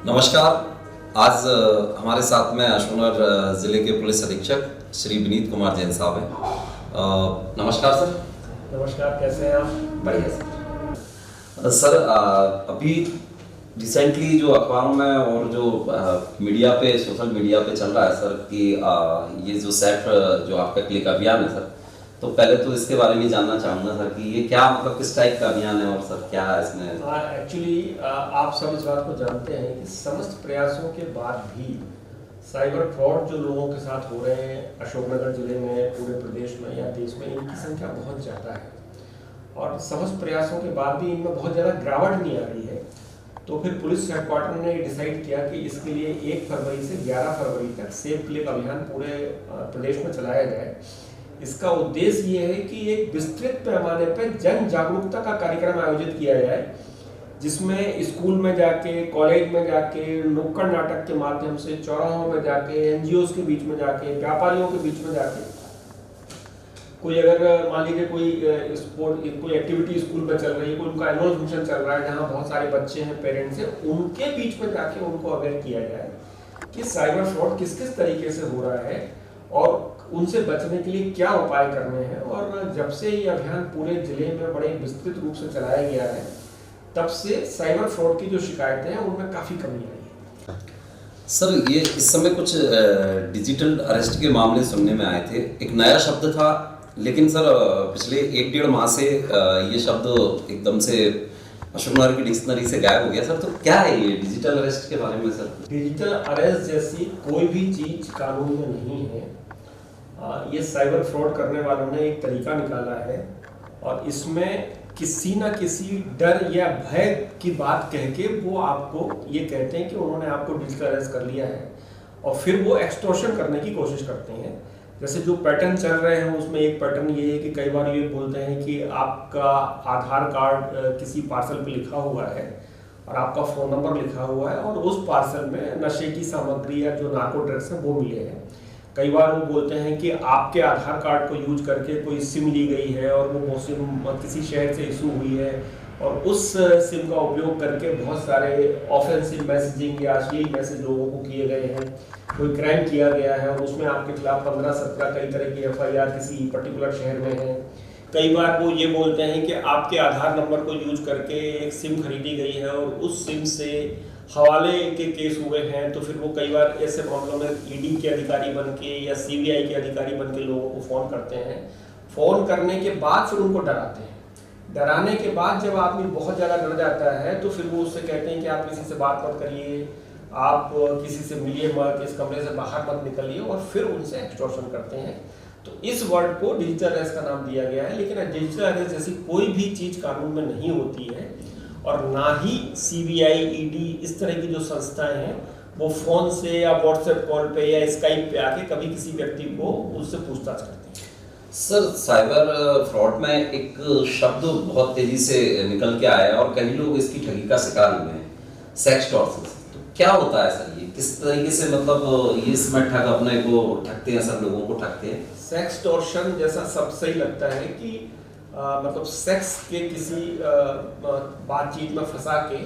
नमस्कार। आज हमारे साथ में अशोकनगर जिले के पुलिस अधीक्षक श्री विनीत कुमार जैन साहब हैं। नमस्कार सर। नमस्कार, कैसे हैं आप? बढ़िया सर। अभी रिसेंटली जो अखबारों में और जो मीडिया पे, सोशल मीडिया पे चल रहा है सर कि ये जो सेफ जो आपका क्लिक अभियान है सर, तो पहले तो इसके बारे में जानना चाहूँगा सर कि ये क्या मतलब किस टाइप का अभियान है और सर क्या है इसमें। एक्चुअली आप सब इस बात को जानते हैं कि समस्त प्रयासों के बाद भी साइबर फ्रॉड जो लोगों के साथ हो रहे हैं अशोकनगर जिले में, पूरे प्रदेश में या देश में, इनकी संख्या बहुत ज़्यादा है और समस्त प्रयासों के बाद भी इनमें बहुत ज़्यादा गिरावट नहीं आ रही है। तो फिर पुलिस हेडक्वार्टर ने डिसाइड किया कि इसके लिए 1 फरवरी से 11 फरवरी तक सेफ क्लिक अभियान पूरे प्रदेश में चलाया जाए। इसका उद्देश्य ये है कि एक विस्तृत पैमाने पर जन जागरूकता का कार्यक्रम आयोजित किया जाए, जिसमें स्कूल में जाके, कॉलेज में जाके, नुक्कड़ नाटक के माध्यम से, चौराहों में जाके, एनजीओज के बीच में जाके, व्यापारियों के बीच में जाके, कोई अगर मान लीजिए कोई स्पोर्ट कोई एक्टिविटी स्कूल में चल रही है, कोई उनका एनुअल फंक्शन चल रहा है जहाँ बहुत सारे बच्चे हैं, पेरेंट्स हैं, उनके बीच में जाके उनको अवेयर किया जाए कि साइबर फ्रॉड किस किस तरीके से हो रहा है और उनसे बचने के लिए क्या उपाय करने हैं। और जब से ये अभियान पूरे जिले में बड़े विस्तृत रूप से चलाया गया है, तब से साइबर फ्रॉड की जो शिकायतें हैं उनमें काफ़ी कमी आई है। सर ये इस समय कुछ डिजिटल अरेस्ट के मामले सुनने में आए थे, एक नया शब्द था, लेकिन सर पिछले 1-1.5 माह से ये शब्द एकदम से अशोकनगर की डिक्शनरी से गायब हो गया सर। तो क्या है ये डिजिटल अरेस्ट के बारे में सर? डिजिटल अरेस्ट जैसी कोई भी चीज़ कानून में नहीं है। ये साइबर फ्रॉड करने वालों ने एक तरीका निकाला है और इसमें किसी ना किसी डर या भय की बात कह के वो आपको ये कहते हैं कि उन्होंने आपको डिजिटल अरेस्ट कर लिया है और फिर वो एक्सटॉर्शन करने की कोशिश करते हैं। जैसे जो पैटर्न चल रहे हैं उसमें एक पैटर्न ये है कि कई बार ये बोलते हैं कि आपका आधार कार्ड किसी पार्सल पे लिखा हुआ है और आपका फ़ोन नंबर लिखा हुआ है और उस पार्सल में नशे की सामग्री या जो नार्को ड्रग्स हैं वो मिले हैं। कई बार वो बोलते हैं कि आपके आधार कार्ड को यूज करके कोई सिम ली गई है और वो सिम किसी शहर से इशू हुई है और उस सिम का उपयोग करके बहुत सारे ऑफेंसिव मैसेजिंग या अश्लील मैसेज लोगों को किए गए हैं, कोई क्राइम किया गया है और उसमें आपके खिलाफ 15-17 कई तरह की FIR किसी पर्टिकुलर शहर में है। कई बार वो ये बोलते हैं कि आपके आधार नंबर को यूज करके एक सिम खरीदी गई है और उस सिम से हवाले के केस हुए हैं। तो फिर वो कई बार ऐसे मामलों में ED के अधिकारी बन के या CBI के अधिकारी बन के लोगों को फ़ोन करते हैं। फ़ोन करने के बाद फिर उनको डराते हैं। डराने के बाद जब आदमी बहुत ज़्यादा डर जाता है तो फिर वो उससे कहते हैं कि आप किसी से बात मत करिए, आप किसी से मिलिए मत, इस कमरे से बाहर मत निकलिए और फिर उनसे एक्सटॉर्शन करते हैं। तो इस वर्ड को डिजिटल अरेस्ट का नाम दिया गया है। लेकिन डिजिटल अरेस्ट जैसी कोई भी चीज़ कानून में नहीं होती है और ना ही CBI, ED इस तरह की जो संस्थाएं हैं वो फ़ोन से या व्हाट्सएप कॉल पे या स्काइप पे आके कभी किसी व्यक्ति को उससे पूछताछ करते हैं। सर साइबर फ्रॉड में एक शब्द बहुत तेजी से निकल के आया है और कई लोग इसकी ठगी का शिकार हुए हैं, सेक्सटॉर्शन। तो क्या होता है सर, ये किस तरीके से मतलब ये इसमें ठग अपने को ठगते हैं सर, लोगों को ठगते हैं? सेक्सटॉर्शन जैसा सब सही लगता है कि मतलब सेक्स के किसी बातचीत में फंसा के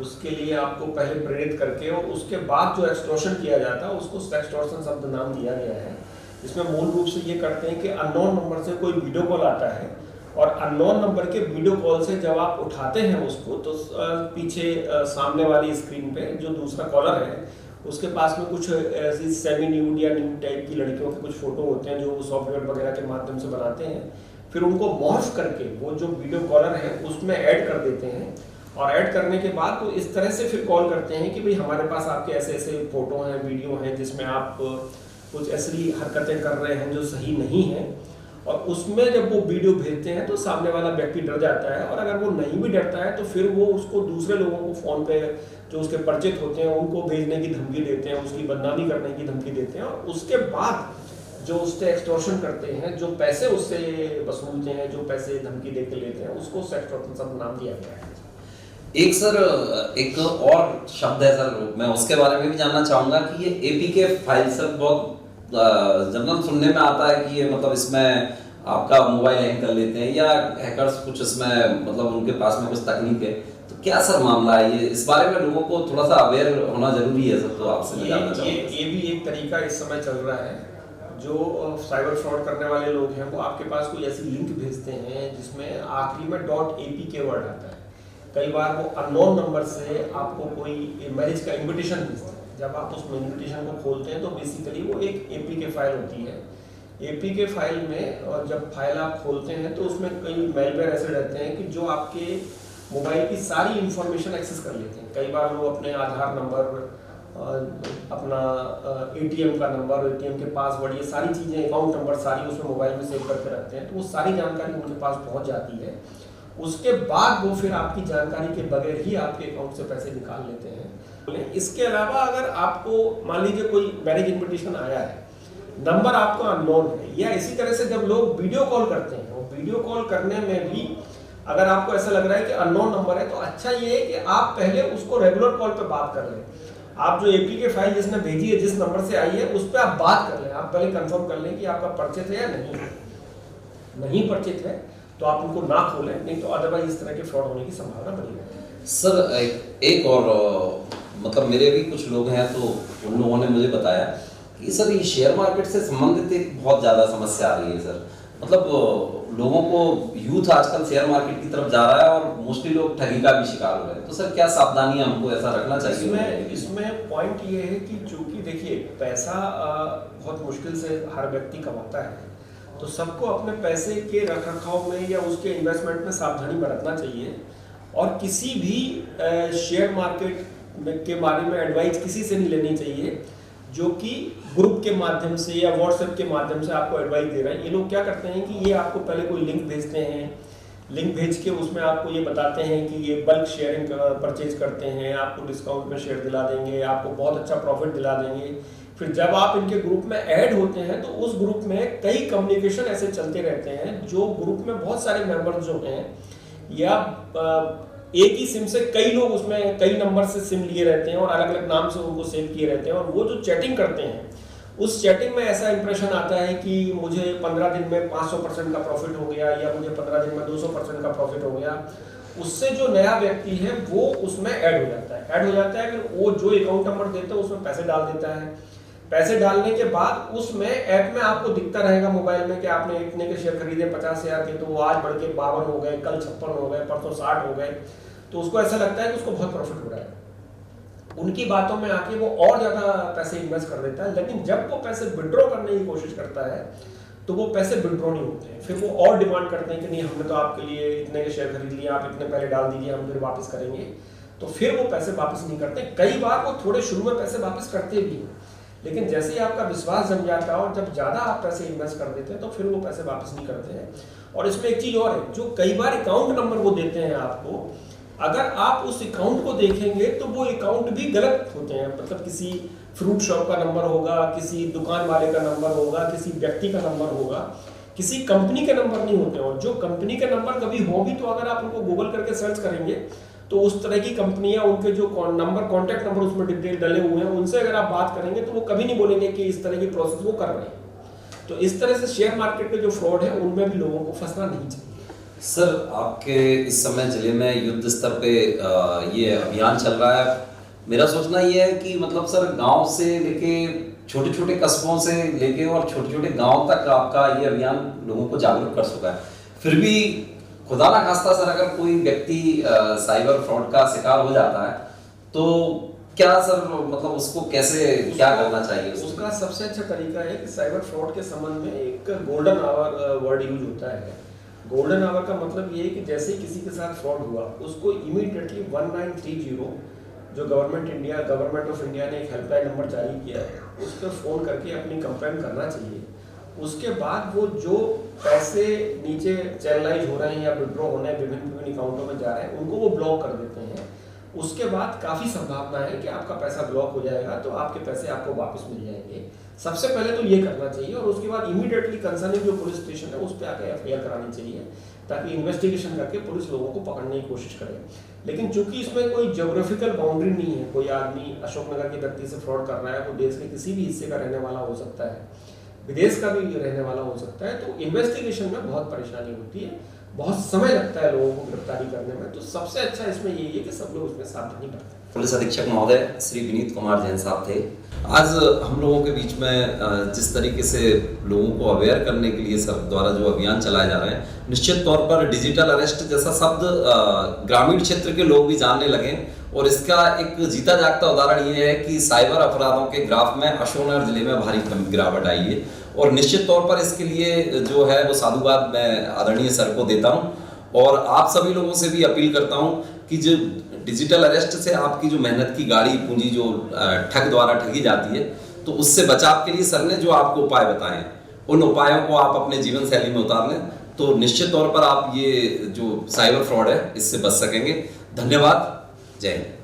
उसके लिए आपको पहले प्रेरित करके और उसके बाद जो एक्सटॉर्शन किया जाता है उसको सेक्सटॉर्शन शब्द नाम दिया गया है। इसमें मूल रूप से ये करते हैं कि अननोन नंबर से कोई वीडियो कॉल आता है और अननोन नंबर के वीडियो कॉल से जब आप उठाते हैं उसको तो पीछे सामने वाली स्क्रीन पे जो दूसरा कॉलर है उसके पास में कुछ ऐसी सेमी न्यूड या न्यूड टाइप की लड़कियों के कुछ फोटो होते हैं जो वो सॉफ्टवेयर वगैरह के माध्यम से बनाते हैं। फिर उनको मॉर्फ करके वो जो वीडियो कॉलर है उसमें ऐड कर देते हैं और ऐड करने के बाद तो इस तरह से फिर कॉल करते हैं कि भाई हमारे पास आपके ऐसे ऐसे फोटो हैं, वीडियो हैं जिसमें आप कुछ ऐसी हरकतें कर रहे हैं जो सही नहीं है। और उसमें जब वो वीडियो भेजते हैं तो सामने वाला व्यक्ति डर जाता है और अगर वो नहीं भी डरता है तो फिर वो उसको दूसरे लोगों को फ़ोन पे जो उसके परिचित होते हैं उनको भेजने की धमकी देते हैं, उसकी बदनामी करने की धमकी देते हैं और उसके बाद जो उससे एक्सटॉर्शन करते हैं, जो पैसे उससे वसूलते हैं, जो पैसे धमकी दे के लेते हैं, उसको सेक्सटॉर्शन शब्द नाम दिया गया है। एक सर एक और शब्द है सर, मैं उसके बारे में भी जानना चाहूंगा कि ये APK फाइल सर बहुत जनरल सुनने में आता है कि ये मतलब इसमें आपका मोबाइल हैक कर लेते हैं या हैकर्स कुछ इसमें मतलब उनके पास में कुछ तकनीक है। तो क्या सर मामला है ये, इस बारे में लोगों को थोड़ा सा अवेयर होना जरूरी है सर, तो आपसे मैं जानना चाहूँगा। ये भी एक तरीका इस समय चल रहा है। जो साइबर फ्रॉड करने वाले लोग हैं वो आपके पास कोई ऐसी लिंक भेजते हैं जिसमें आखिरी में .ap वर्ड आता है। कई बार वो अननोन नंबर से आपको कोई मैरिज का इनविटेशन भेजते हैं। जब आप उस इनविटेशन को खोलते हैं तो बेसिकली वो एक APK फाइल होती है। APK फाइल में, और जब फाइल आप खोलते हैं तो उसमें कई मैलवेयर ऐसे रहते हैं कि जो आपके मोबाइल की सारी इंफॉर्मेशन एक्सेस कर लेते हैं। कई बार वो अपने आधार नंबर, अपना ATM का नंबर, ATM के पासवर्ड, ये सारी चीज़ें, अकाउंट नंबर सारी उसमें मोबाइल में सेव करके रखते हैं। तो वो सारी जानकारी उनके पास पहुंच जाती है। उसके बाद वो फिर आपकी जानकारी के बगैर ही आपके अकाउंट से पैसे निकाल लेते हैं। इसके अलावा अगर आपको मान लीजिए कोई मैरिज इन्विटेशन आया है, नंबर आपका अननोन है, या इसी तरह से जब लोग वीडियो कॉल करते हैं, और वीडियो कॉल करने में भी अगर आपको ऐसा लग रहा है कि अननोन नंबर है, तो अच्छा ये है कि आप पहले उसको रेगुलर कॉल पे बात कर लें। आप जो APK फाइल जिसने भेजी है, जिस नंबर से आई है, उस पर आप बात कर लें। आप पहले कंफर्म कर लें कि आपका परिचित है या नहीं परिचित है तो आप उनको ना खोलें, नहीं तो अदरवाइज इस तरह के फ्रॉड होने की संभावना बनी रहती है। सर एक और मतलब मेरे भी कुछ लोग हैं, तो उन लोगों ने मुझे बताया कि सर ये शेयर मार्केट से संबंधित एक बहुत ज़्यादा समस्या आ रही है सर। मतलब लोगों को, यूथ आजकल शेयर मार्केट की तरफ जा रहा है और मोस्टली लोग ठगी का भी शिकार हो रहे हैं। तो सर क्या सावधानियां हमको ऐसा रखना चाहिए? इसमें पॉइंट ये है कि चूंकि देखिए पैसा बहुत मुश्किल से हर व्यक्ति कमाता है, तो सबको अपने पैसे के रखरखाव में या उसके इन्वेस्टमेंट में सावधानी बरतना चाहिए। और किसी भी शेयर मार्केट के बारे में एडवाइस किसी से नहीं लेनी चाहिए जो कि ग्रुप के माध्यम से या व्हाट्सएप के माध्यम से आपको एडवाइस दे रहे हैं। ये लोग क्या करते हैं कि ये आपको पहले कोई लिंक भेजते हैं, लिंक भेज के उसमें आपको ये बताते हैं कि ये बल्क शेयरिंग परचेज करते हैं, आपको डिस्काउंट में शेयर दिला देंगे, आपको बहुत अच्छा प्रॉफिट दिला देंगे। फिर जब आप इनके ग्रुप में ऐड होते हैं तो उस ग्रुप में कई कम्युनिकेशन ऐसे चलते रहते हैं, जो ग्रुप में बहुत सारे मेंबर्स जो हैं, या एक ही सिम से कई लोग उसमें कई नंबर से सिम लिए रहते हैं और अलग अलग नाम से उनको सेव किए रहते हैं। और वो जो चैटिंग करते हैं, उस चैटिंग में ऐसा इंप्रेशन आता है कि मुझे 15 दिन में 500% का प्रॉफिट हो गया, या मुझे 15 दिन में 200% का प्रॉफिट हो गया। उससे जो नया व्यक्ति है वो उसमें ऐड हो जाता है। फिर वो जो अकाउंट नंबर देता है उसमें पैसे डाल देता है। पैसे डालने के बाद उसमें ऐप में आपको दिखता रहेगा मोबाइल में कि आपने इतने के शेयर खरीदे 50,000 के, तो वो आज बढ़ के 52 हो गए, कल 56 हो गए, परसों 60 हो गए। तो उसको ऐसा लगता है कि उसको बहुत प्रॉफिट हो रहा है। उनकी बातों में आके वो और ज्यादा पैसे इन्वेस्ट कर देता है। लेकिन जब वो पैसे विड्रॉ करने की कोशिश करता है तो वो पैसे विड्रॉ नहीं होते हैं। फिर वो और डिमांड करते हैं कि नहीं, हमने तो आपके लिए इतने के शेयर खरीद लिए, आप इतने पहले डाल दीजिए, हम फिर वापस करेंगे। तो फिर वो पैसे वापस नहीं करते। कई बार वो थोड़े शुरू में पैसे वापस करते भी हैं, लेकिन जैसे ही आपका विश्वास जम जाता है और जब ज़्यादा आप पैसे इन्वेस्ट कर देते हैं तो फिर वो पैसे वापस नहीं करते हैं। और इसमें एक चीज़ और है, जो कई बार अकाउंट नंबर वो देते हैं आपको, अगर आप उस अकाउंट को देखेंगे तो वो अकाउंट भी गलत होते हैं। मतलब किसी फ्रूट शॉप का नंबर होगा, किसी दुकान वाले का नंबर होगा, किसी व्यक्ति का नंबर होगा, किसी कंपनी के नंबर नहीं होते। और जो कंपनी के नंबर कभी हो भी, तो अगर आप उनको गूगल करके सर्च करेंगे तो उस तरह की कंपनियां, उनके जो नंबर, कॉन्टैक्ट नंबर उसमें डिटेल डले हुए हैं, उनसे अगर आप बात करेंगे तो वो कभी नहीं बोलेंगे कि इस तरह की प्रोसेस वो कर रहे हैं। तो इस तरह से शेयर मार्केट के जो फ्रॉड है उनमें भी लोगों को फंसना नहीं चाहिए। सर आपके इस समय जिले में युद्ध स्तर पे ये अभियान चल रहा है। मेरा सोचना ये है कि मतलब सर गांव से लेके छोटे छोटे कस्बों से लेके और छोटे छोटे गांव तक आपका ये अभियान लोगों को जागरूक कर चुका है। फिर भी खुदा ना खास्ता सर अगर कोई व्यक्ति साइबर फ्रॉड का शिकार हो जाता है तो क्या सर मतलब उसको कैसे क्या करना चाहिए? उसका सबसे अच्छा तरीका है कि साइबर फ्रॉड के संबंध में एक गोल्डन आवर वर्ड यूज होता है। गोल्डन आवर का मतलब ये है कि जैसे ही किसी के साथ फ्रॉड हुआ, उसको इमीडिएटली 1930 जो गवर्नमेंट ऑफ इंडिया ने एक हेल्पलाइन नंबर जारी किया है, उस पर फ़ोन करके अपनी कंप्लेंट करना चाहिए। उसके बाद वो जो पैसे नीचे चैनलाइज हो रहे हैं या विड्रॉ होने विभिन्न अकाउंटों में जा रहे हैं, उनको वो ब्लॉक कर देते हैं। उसके बाद काफ़ी संभावना है कि आपका पैसा ब्लॉक हो जाएगा, तो आपके पैसे आपको वापस मिल जाएंगे। सबसे पहले तो ये करना चाहिए, और उसके बाद इमीडिएटली कंसर्निंग जो पुलिस स्टेशन है उस पर आकर एफआईआर करानी चाहिए, ताकि इन्वेस्टिगेशन करके पुलिस लोगों को पकड़ने की कोशिश करे। लेकिन चूंकि इसमें कोई ज्योग्राफिकल बाउंड्री नहीं है, कोई आदमी अशोकनगर के व्यक्ति से फ्रॉड कर रहा है, वो देश के किसी भी हिस्से का रहने वाला हो सकता है, विदेश का भी रहने वाला हो सकता है, तो इन्वेस्टिगेशन में बहुत परेशानी होती है। बहुत समय लगता है लोगों को गिरफ्तारी करने में। तो सबसे अच्छा इसमें यही है कि सब लोग इसमें सावधानी बरतें। पुलिस अधीक्षक महोदय श्री विनीत कुमार जैन साहब थे। आज हम लोगों के बीच में जिस तरीके से लोगों को अवेयर करने के लिए सर द्वारा जो अभियान चलाए जा रहे हैं, निश्चित तौर पर डिजिटल अरेस्ट जैसा शब्द ग्रामीण क्षेत्र के लोग भी जानने लगे। और इसका एक जीता जागता उदाहरण ये है कि साइबर अपराधों के ग्राफ में अशोकनगर जिले में भारी गिरावट आई है। और निश्चित तौर पर इसके लिए जो है वो साधुवाद मैं आदरणीय सर को देता हूँ। और आप सभी लोगों से भी अपील करता हूँ कि जो डिजिटल अरेस्ट से आपकी जो मेहनत की गाड़ी पूंजी जो ठग द्वारा ठगी जाती है, तो उससे बचाव के लिए सर ने जो आपको उपाय बताए हैं, उन उपायों को आप अपने जीवन शैली में उतार लें, तो निश्चित तौर पर आप ये जो साइबर फ्रॉड है इससे बच सकेंगे। धन्यवाद। जय हिंद।